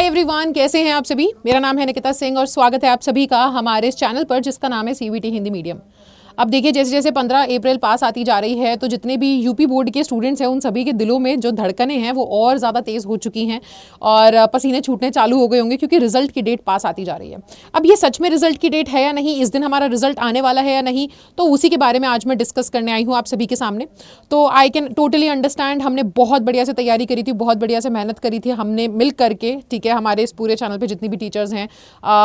Hi everyone, कैसे हैं आप सभी। मेरा नाम है निकिता सिंह और स्वागत है आप सभी का हमारे इस चैनल पर जिसका नाम है सीवीटी हिंदी मीडियम। अब देखिए, जैसे जैसे 15 अप्रैल पास आती जा रही है तो जितने भी यूपी बोर्ड के स्टूडेंट्स हैं उन सभी के दिलों में जो धड़कनें हैं वो और ज़्यादा तेज़ हो चुकी हैं और पसीने छूटने चालू हो गए होंगे क्योंकि रिजल्ट की डेट पास आती जा रही है। अब ये सच में रिजल्ट की डेट है या नहीं, इस दिन हमारा रिजल्ट आने वाला है या नहीं, तो उसी के बारे में आज मैं डिस्कस करने आई हूँ आप सभी के सामने। तो आई कैन टोटली अंडरस्टैंड, हमने बहुत बढ़िया से तैयारी करी थी, बहुत बढ़िया से मेहनत करी थी हमने मिल करके, ठीक है। हमारे इस पूरे चैनल पे जितनी भी टीचर्स हैं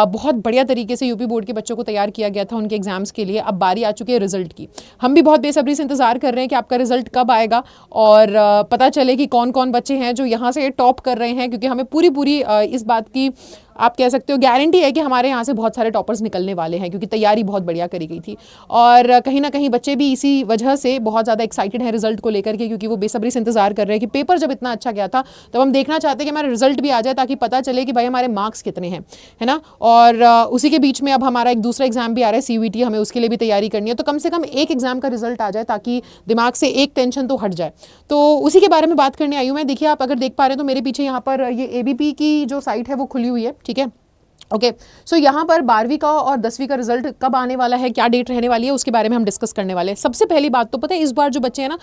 बहुत बढ़िया तरीके से यूपी बोर्ड के बच्चों को तैयार किया गया था उनके एग्जाम्स के लिए। अब बारी आ चुकी है रिजल्ट की। हम भी बहुत बेसब्री से इंतजार कर रहे हैं कि आपका रिजल्ट कब आएगा और पता चले कि कौन कौन बच्चे हैं जो यहाँ से टॉप कर रहे हैं, क्योंकि हमें पूरी इस बात की आप कह सकते हो गारंटी है कि हमारे यहाँ से बहुत सारे टॉपर्स निकलने वाले हैं क्योंकि तैयारी बहुत बढ़िया करी गई थी। और कहीं ना कहीं बच्चे भी इसी वजह से बहुत ज़्यादा एक्साइटेड हैं रिजल्ट को लेकर के, क्योंकि वो बेसब्री से इंतजार कर रहे हैं कि पेपर जब इतना अच्छा गया था तब हम देखना चाहते हैं कि हमारा रिजल्ट भी आ जाए ताकि पता चले कि भाई हमारे मार्क्स कितने हैं, है ना। और उसी के बीच में अब हमारा एक दूसरा एग्जाम भी आ रहा है सीवीटी, हमें उसके लिए भी तैयारी करनी है। तो कम से कम एक एग्जाम का रिजल्ट आ जाए ताकि दिमाग से एक टेंशन तो हट जाए। तो उसी के बारे में बात करने आई हूँ मैं। देखिए, आप अगर देख पा रहे हैं तो मेरे पीछे यहाँ पर ये एबीपी की जो साइट है वो खुली हुई है, ठीक है। ओके, सो यहाँ पर 12वीं का और 10वीं का रिजल्ट कब आने वाला है, क्या डेट रहने वाली है, उसके बारे में हम डिस्कस करने वाले हैं। सबसे पहली बात तो पता है, इस बार जो बच्चे हैं ना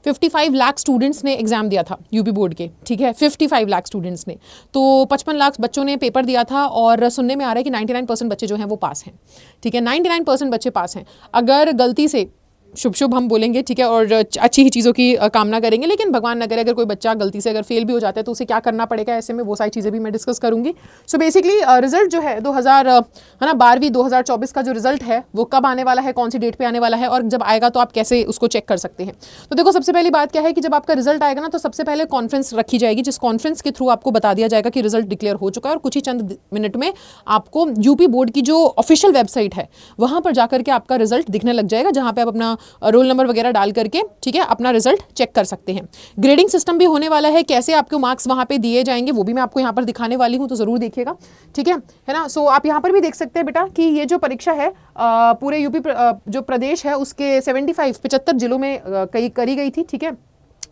55 लाख स्टूडेंट्स ने एग्जाम दिया था यूपी बोर्ड के, ठीक है। 55 लाख स्टूडेंट्स ने, तो 55 लाख बच्चों ने पेपर दिया था और सुनने में आ रहा है कि 99% बच्चे जो हैं वो पास हैं, ठीक है। 99% बच्चे पास हैं। अगर गलती से शुभ शुभ हम बोलेंगे, ठीक है, और अच्छी ही चीज़ों की कामना करेंगे, लेकिन भगवान न करे अगर कोई बच्चा गलती से अगर फेल भी हो जाता है तो उसे क्या करना पड़ेगा, ऐसे में वो सारी चीज़ें भी मैं डिस्कस करूंगी। सो बेसिकली रिजल्ट जो है 12वीं 2024 का जो रिजल्ट है वो कब आने वाला है, कौन सी डेट पे आने वाला है और जब आएगा तो आप कैसे उसको चेक कर सकते हैं। तो देखो, सबसे पहली बात क्या है कि जब आपका रिजल्ट आएगा ना तो सबसे पहले कॉन्फ्रेंस रखी जाएगी, जिस कॉन्फ्रेंस के थ्रू आपको बता दिया जाएगा कि रिजल्ट डिक्लेयर हो चुका है और कुछ ही चंद मिनट में आपको यूपी बोर्ड की जो ऑफिशियल वेबसाइट है वहां पर जाकर के आपका रिजल्ट दिखने लग जाएगा, जहां पे आप अपना रोल नंबर वगैरह डाल करके, ठीक है, अपना रिजल्ट चेक कर सकते हैं। ग्रेडिंग सिस्टम भी होने वाला है, कैसे आपको मार्क्स वहां पे दिए जाएंगे वो भी मैं आपको यहाँ पर दिखाने वाली हूँ, तो जरूर देखिएगा, ठीक है ना। सो आप यहाँ पर भी देख सकते हैं बेटा कि ये जो परीक्षा है पूरे यूपी जो प्रदेश है उसके 75 जिलों में करी गई थी, ठीक है,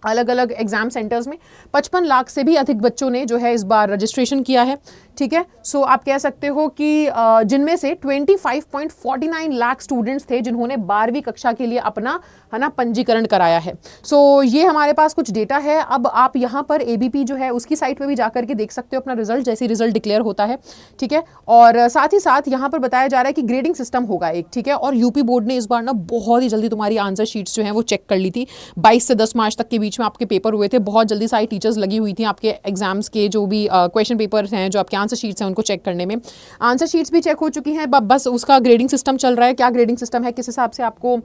अलग अलग एग्जाम सेंटर्स में। 55 लाख से भी अधिक बच्चों ने जो है इस बार रजिस्ट्रेशन किया है, ठीक है। सो आप कह सकते हो कि जिनमें से 25.49 लाख स्टूडेंट्स थे जिन्होंने 12वीं कक्षा के लिए अपना, है ना, पंजीकरण कराया है। सो ये हमारे पास कुछ डेटा है। अब आप यहाँ पर एबीपी जो है उसकी साइट पे भी जाकर के देख सकते हो अपना रिजल्ट, जैसे रिजल्ट डिक्लेयर होता है, ठीक है। और साथ ही साथ यहाँ पर बताया जा रहा है कि ग्रेडिंग सिस्टम होगा एक, ठीक है। और यूपी बोर्ड ने इस बार ना बहुत ही जल्दी तुम्हारी आंसर शीट्स जो है वो चेक कर ली थी। 22 से 10 मार्च तक के बीच में आपके पेपर हुए थे, बहुत जल्दी सारी टीचर्स लगी हुई थी आपके एग्जाम्स के जो भी क्वेश्चन पेपर हैं, जो आपके आंसर शीट्स हैं उनको चेक करने में। आंसर शीट्स भी चेक हो चुकी हैं, बस उसका ग्रेडिंग सिस्टम चल रहा है। क्या ग्रेडिंग सिस्टम है, किस हिसाब से आपको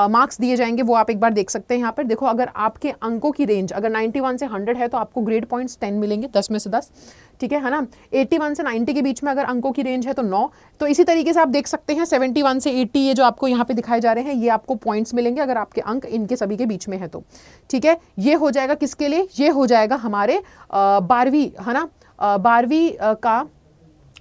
मार्क्स दिए जाएंगे वो आप एक बार देख सकते हैं। यहाँ पर देखो, अगर आपके अंकों की रेंज अगर 91 से 100 है तो आपको ग्रेड पॉइंट्स 10 मिलेंगे, 10 में से 10, ठीक है ना। 81 से 90 के बीच में अगर अंकों की रेंज है तो 9। तो इसी तरीके से आप देख सकते हैं 71 से 80 ये जो आपको यहाँ पे दिखाए जा रहे हैं ये आपको पॉइंट्स मिलेंगे अगर आपके अंक इनके सभी के बीच में है तो, ठीक है। ये हो जाएगा किसके लिए, ये हो जाएगा हमारे 12वीं, है ना, 12वीं का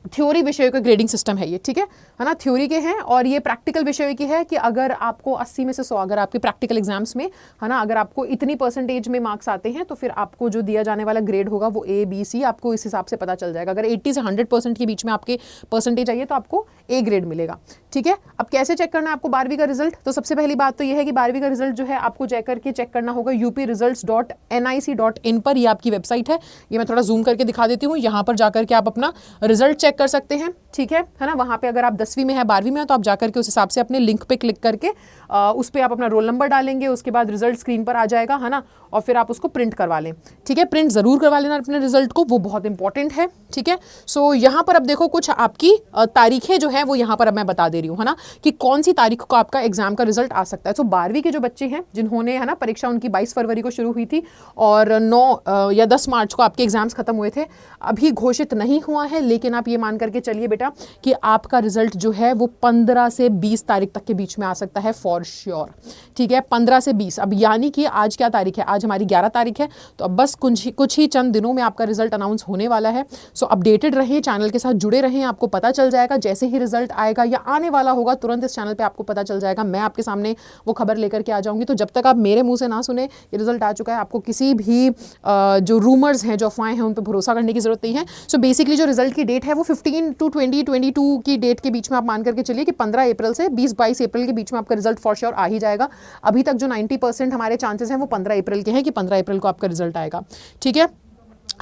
थ्योरी विषय का ग्रेडिंग सिस्टम है ये, ठीक है ना। थ्योरी के हैं और ये प्रैक्टिकल विषय की है कि अगर आपको 80 में से 100 अगर आपके प्रैक्टिकल एग्जाम्स में, है ना, अगर आपको इतनी परसेंटेज में मार्क्स आते हैं तो फिर आपको जो दिया जाने वाला ग्रेड होगा वो A B C आपको इस हिसाब से पता चल जाएगा। अगर 80 से 100% के बीच में आपके परसेंटेज आई है तो आपको A ग्रेड मिलेगा, ठीक है। अब कैसे चेक करना है आपको 12वीं का रिजल्ट, तो सबसे पहली बात तो ये है कि 12वीं का रिजल्ट जो है आपको जाकर के चेक करना होगा upresults.nic.in पर। ये आपकी वेबसाइट है, ये मैं थोड़ा जूम करके दिखा देती हूँ। यहाँ पर जाकर के आप अपना रिजल्ट चेक कर सकते हैं, ठीक है ना। वहाँ पे अगर आप 10वीं में है 12वीं में है तो आप जाकर के उस हिसाब से अपने लिंक पे क्लिक करके उस पे आप अपना रोल नंबर डालेंगे, उसके बाद रिजल्ट स्क्रीन पर आ जाएगा, है ना, और फिर आप उसको प्रिंट करवा लें, ठीक है। प्रिंट जरूर करवा लेना अपने रिजल्ट को, वो बहुत इंपॉर्टेंट है, ठीक है। सो यहाँ पर अब देखो कुछ आपकी तारीखें जो है वो यहाँ पर अब मैं बता दे रही हूँ, है ना, कि कौन सी तारीख को आपका एग्जाम का रिजल्ट आ सकता है। सो 12वीं के जो बच्चे हैं जिन्होंने, है ना, परीक्षा उनकी 22 फरवरी को शुरू हुई थी और 9 या 10 मार्च को आपके एग्जाम्स खत्म हुए थे, अभी घोषित नहीं हुआ है, लेकिन आप ये मान करके चलिए बेटा कि आपका रिजल्ट जो है वो 15 से 20 तारीख तक के बीच में आ सकता है फॉर श्योर। ठीक है, 15 से 20। अब यानी कि आज क्या तारीख है, आज हमारी 11 तारीख है, तो अब बस कुछ ही चंद दिनों में आपका रिजल्ट अनाउंस होने वाला है। सो अपडेटेड रहें, चैनल के साथ जुड़े रहें, आपको पता चल जाएगा जैसे ही रिजल्ट आएगा या आने वाला होगा तुरंत इस चैनल पे आपको पता चल जाएगा, मैं आपके सामने वो खबर लेकर के आ जाऊंगी। तो जब तक आप मेरे मुंह से ना सुने ये रिजल्ट आ चुका है, आपको किसी भी जो रूमर्स हैं, जो अफवाहें हैं, उन पर भरोसा करने की जरूरत नहीं है। सो बेसिकली जो रिजल्ट की डेट है वो 15 to 2022 की डेट के बीच में आप मान करके चलिए कि 15 अप्रैल से 20-22 अप्रैल के बीच में आपका रिजल्ट फॉर श्योर आ ही जाएगा। अभी तक जो 90% हमारे चांसेस हैं वो 15 अप्रैल के हैं कि 15 अप्रैल को आपका रिजल्ट आएगा। ठीक है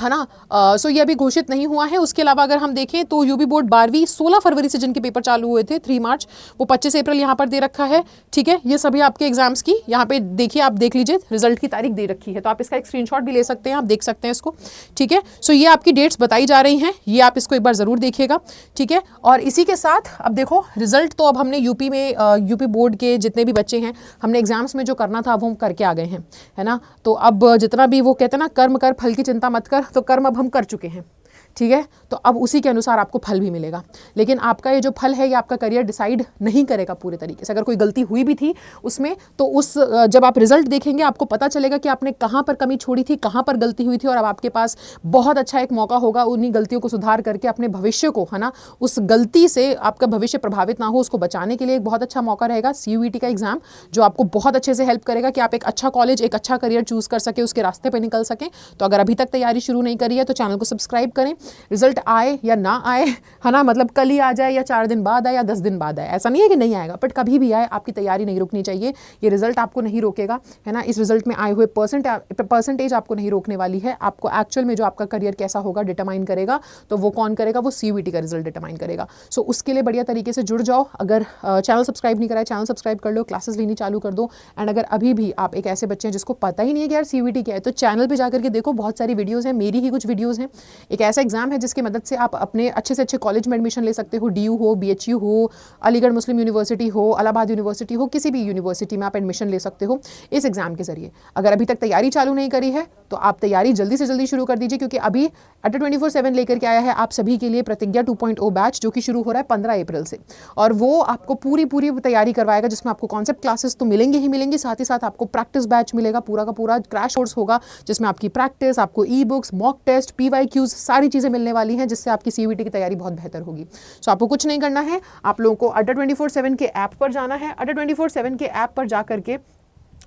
ना। सो ये अभी घोषित नहीं हुआ है। उसके अलावा अगर हम देखें तो यूपी बोर्ड 12वीं 16 फरवरी से जिनके पेपर चालू हुए थे 3 मार्च, वो 25 अप्रैल यहाँ पर दे रखा है। ठीक है, ये सभी आपके एग्जाम्स की यहाँ पे देखिए, आप देख लीजिए रिजल्ट की तारीख दे रखी है, तो आप इसका एक स्क्रीनशॉट भी ले सकते हैं, आप देख सकते हैं इसको। ठीक है, सो ये आपकी डेट्स बताई जा रही हैं, ये आप इसको एक बार जरूर देखिएगा। ठीक है, और इसी के साथ अब देखो रिजल्ट तो अब हमने यूपी में यूपी बोर्ड के जितने भी बच्चे हैं, हमने एग्जाम्स में जो करना था वो हम करके आ गए हैं, है ना। तो अब जितना भी वो कहते हैं ना कर्म कर फल की चिंता मत कर, तो कर्म अब हम कर चुके हैं। ठीक है, तो अब उसी के अनुसार आपको फल भी मिलेगा। लेकिन आपका ये जो फल है ये आपका करियर डिसाइड नहीं करेगा पूरे तरीके से। अगर कोई गलती हुई भी थी उसमें, तो जब आप रिजल्ट देखेंगे आपको पता चलेगा कि आपने कहाँ पर कमी छोड़ी थी, कहाँ पर गलती हुई थी, और अब आपके पास बहुत अच्छा एक मौका होगा उन्हीं गलतियों को सुधार करके अपने भविष्य को, है ना, उस गलती से आपका भविष्य प्रभावित ना हो, उसको बचाने के लिए एक बहुत अच्छा मौका रहेगा CUET का एग्जाम, जो आपको बहुत अच्छे से हेल्प करेगा कि आप एक अच्छा कॉलेज, एक अच्छा करियर चूज कर सके, उसके रास्ते पर निकल सकें। तो अगर अभी तक तैयारी शुरू नहीं करी है तो चैनल को सब्सक्राइब करें। रिजल्ट आए या ना आए, है ना, मतलब कल ही आ जाए या 4 दिन बाद आए या 10 दिन बाद आए, ऐसा नहीं है कि नहीं आएगा, बट कभी भी आए आपकी तैयारी नहीं रुकनी चाहिए। ये रिजल्ट आपको नहीं रोकेगा, है ना। इस रिजल्ट में आए हुए परसेंटेज आपको नहीं रोकने वाली है। आपको एक्चुअल में जो आपका करियर कैसा होगा डिटरमाइन करेगा, तो वो कौन करेगा, वो CUET का रिजल्ट डिटरमाइन करेगा। सो उसके लिए बढ़िया तरीके से जुड़ जाओ। अगर चैनल सब्सक्राइब नहीं कराए, चैनल सब्सक्राइब कर लो, क्लासेस लेनी चालू कर दो। एंड अगर अभी भी आप एक ऐसे बच्चे हैं जिसको पता ही नहीं है कि यार CUET क्या है, तो चैनल पर जाकर के देखो, बहुत सारी वीडियोज़ हैं, मेरी ही कुछ वीडियोज़ हैं। एक ऐसा एग्जाम है जिसकी मदद से आप अपने अच्छे से अच्छे कॉलेज में एडमिशन ले सकते हो। DU हो, BHU हो, अलीगढ़ मुस्लिम यूनिवर्सिटी हो, इलाहाबाद यूनिवर्सिटी हो, किसी भी यूनिवर्सिटी में आप एडमिशन ले सकते हो इस एग्जाम के जरिए। अगर अभी तक तैयारी चालू नहीं करी है तो आप तैयारी जल्दी से जल्दी शुरू कर दीजिए, क्योंकि अभी अड्डा 24/7 लेकर के आया है आप सभी के लिए प्रतिज्ञा 2.0 बैच, जो कि शुरू हो रहा है 15 अप्रैल से। और वो आपको पूरी तैयारी करवाएगा, जिसमें आपको कॉन्सेप्ट क्लासेस तो मिलेंगे ही मिलेंगे, साथ ही साथ आपको प्रैक्टिस बैच मिलेगा, पूरा का पूरा क्रैश कोर्स होगा, जिसमें आपकी प्रैक्टिस, आपको ई-बुक्स, मॉक टेस्ट, PYQs सारी चीज़ें मिलने वाली हैं, जिससे आपकी CUET की तैयारी बहुत बेहतर होगी। सो आपको कुछ नहीं करना है, आप लोगों को अड्डा 24/7 के ऐप पर जाना है। अड्डा 24/7 के ऐप पर जाकर के,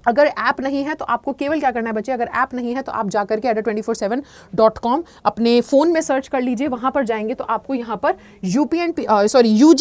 अगर ऐप नहीं है तो आपको केवल क्या करना है बच्चे, अगर ऐप नहीं है तो आप जाकर के adda247.com अपने फ़ोन में सर्च कर लीजिए। वहाँ पर जाएंगे तो आपको यहाँ पर UG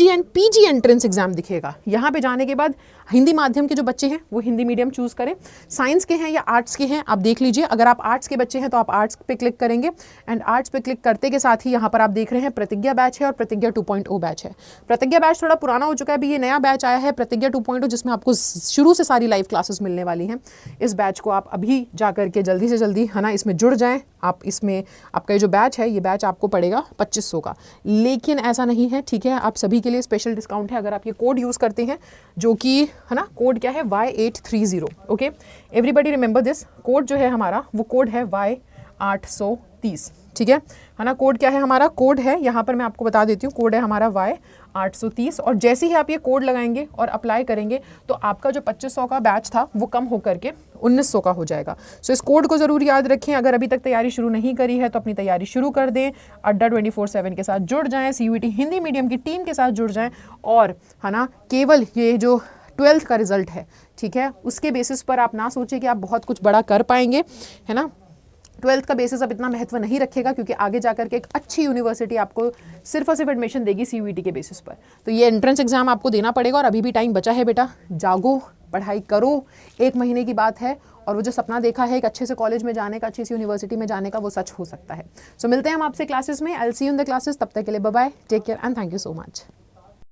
and PG entrance exam दिखेगा। यहाँ पे जाने के बाद हिंदी माध्यम के जो बच्चे हैं वो हिंदी मीडियम चूज़ करें, साइंस के हैं या आर्ट्स के हैं आप देख लीजिए। अगर आप आर्ट्स के बच्चे हैं तो आप आर्ट्स पे क्लिक करेंगे, एंड आर्ट्स पे क्लिक करते के साथ ही यहाँ पर आप देख रहे हैं प्रतिज्ञा बैच है और प्रतिज्ञा 2.0 बैच है। प्रतिज्ञा बैच थोड़ा पुराना हो चुका है, अभी ये नया बैच आया है प्रतिज्ञा 2.0, जिसमें आपको शुरू से सारी लाइव क्लासेस मिलने वाली हैं। इस बैच को आप अभी जाकर के जल्दी से जल्दी, है ना, इसमें जुड़ जाएं। आप इसमें आपका ये जो बैच है, ये बैच आपको पड़ेगा 2500 का, लेकिन ऐसा नहीं है, ठीक है, आप सभी के लिए स्पेशल डिस्काउंट है अगर आप ये कोड यूज़ करते हैं, जो कि, है ना, कोड क्या है Y830। Okay, everybody remember this code जो है हमारा, वो कोड है Y830। ठीक है ना। कोड क्या है हमारा, कोड है यहाँ पर मैं आपको बता देती हूँ, कोड है हमारा Y830। और जैसे ही आप ये कोड लगाएंगे और अप्लाई करेंगे तो आपका जो 2500 का बैच था वो कम होकर के 1900 का हो जाएगा। सो इस कोड को ज़रूर याद रखें। अगर अभी तक तैयारी शुरू नहीं करी है तो अपनी तैयारी शुरू कर दें, अड्डा 24/7 के साथ जुड़ जाएँ, CUET हिंदी मीडियम की टीम के साथ जुड़ जाएँ, और, है ना, केवल ये जो 12th का रिजल्ट है, ठीक है, उसके बेसिस पर आप ना सोचें कि आप बहुत कुछ बड़ा कर पाएंगे, है ना। 12th का बेसिस अब इतना महत्व नहीं रखेगा, क्योंकि आगे जाकर के एक अच्छी यूनिवर्सिटी आपको सिर्फ और सिर्फ एडमिशन देगी CUET के बेसिस पर। तो ये एंट्रेंस एग्जाम आपको देना पड़ेगा, और अभी भी टाइम बचा है बेटा, जागो, पढ़ाई करो, 1 महीने की बात है, और वो जो सपना देखा है एक अच्छे से कॉलेज में जाने का, अच्छी सी यूनिवर्सिटी में जाने का, वो सच हो सकता है। सो मिलते हैं हम आपसे क्लासेस में। I will see you in the classes. तब तक के लिए bye bye, take care and thank you so much.